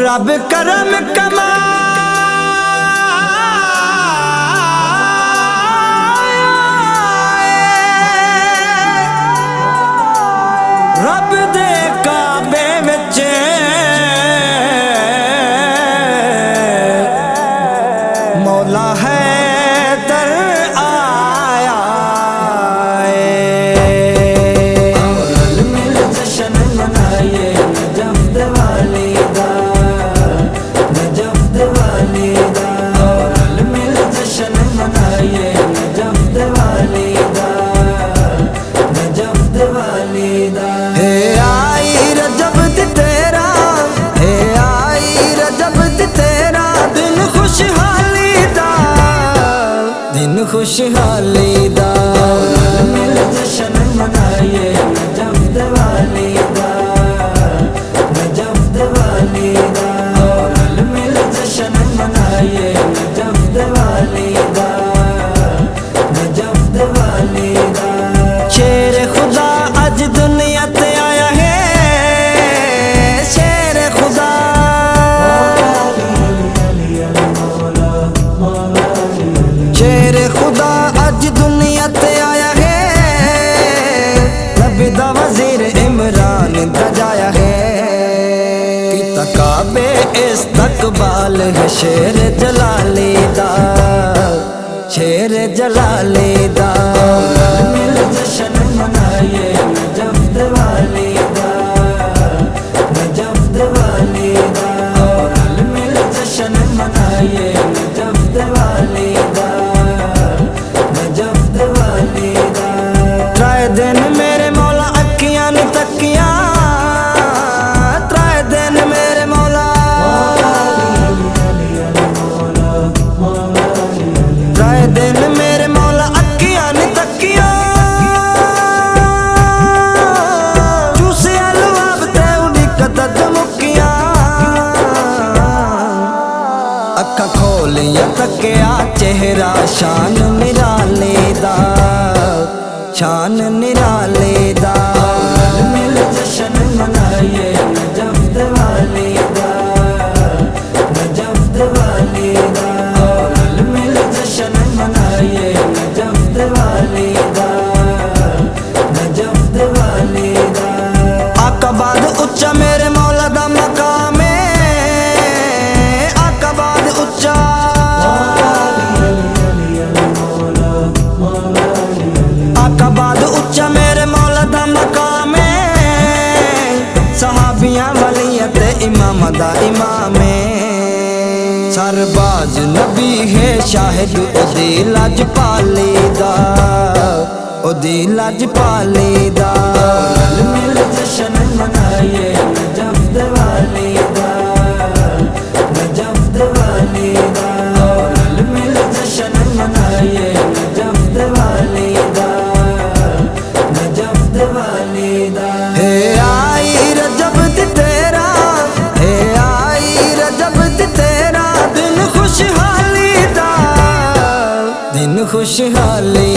रब करम कमा रब दे काबे विच मौला है दर आया और मिल जश्न मनाइए नजफ दिवाली दा नजफ दिवाली दा और मिल जश्न मनाइए नजफ दिवाली दा नजफ दिवाली दा। हे आई रजब तेरा हे आई रजब तेरा दिन खुशहाली दा दिन खुशहाली दा मिल जश्न मनाइए नजफ दिवाली दा नजफ दिवाली दा और मिल जश्न मनाइए नजफ दिवाली दा नजफ दिवाली दा। शेर खुदा आज दुनिया ते आया है शेर खुदा शेर खुदा आज दुनिया ते आया है नबी दा वजीर इमरान दजाया है कि काबे इस्तकबाल है शेर जलाली दा शेर जलाली दा मिल जश्न मनाइए नजफ दिवाली दा नजफ दिवाली दा और मिल जश्न मनाइए नजफ दिवाली दा नजफ दिवाली दा। त्राए दिन मेरे मौला अखियां नु तकियां त्राए दिन मेरे मौला त्राए दिन मेरे मौला अखियां नु तकियां चूसे अलवाब ते उड़िकत मुकियां अखा खोलिया तकिया चेहरा शान निराले दा शान निराले दा मिल जश्न मनाइए नजफ दिवाली दा नजफ दिवाली दा और मिल जश्न मनाइए नजफ दिवाली दा नजफ दिवाली दा। आका बाद उच्चा मेरे मौला दा मकाम आका बाद उच्चा आका बाद उच्चा मेरे मौला दा मकाम सहाबियां वलियत इमाम दा इमाम सरबाज नबी है शाहिद ओदी लजपाली दा ओदी लजपाली दा मिल जश्न मनाइए नजफ दिवाली दा नजफ दिवाली दा और मिल जश्न मनाइए नजफ दिवाली दा नजफ दिवाली दा। हे आई रजब तेरा हे आई रजब तेरा दिन खुशहाली दा दिन खुशहाली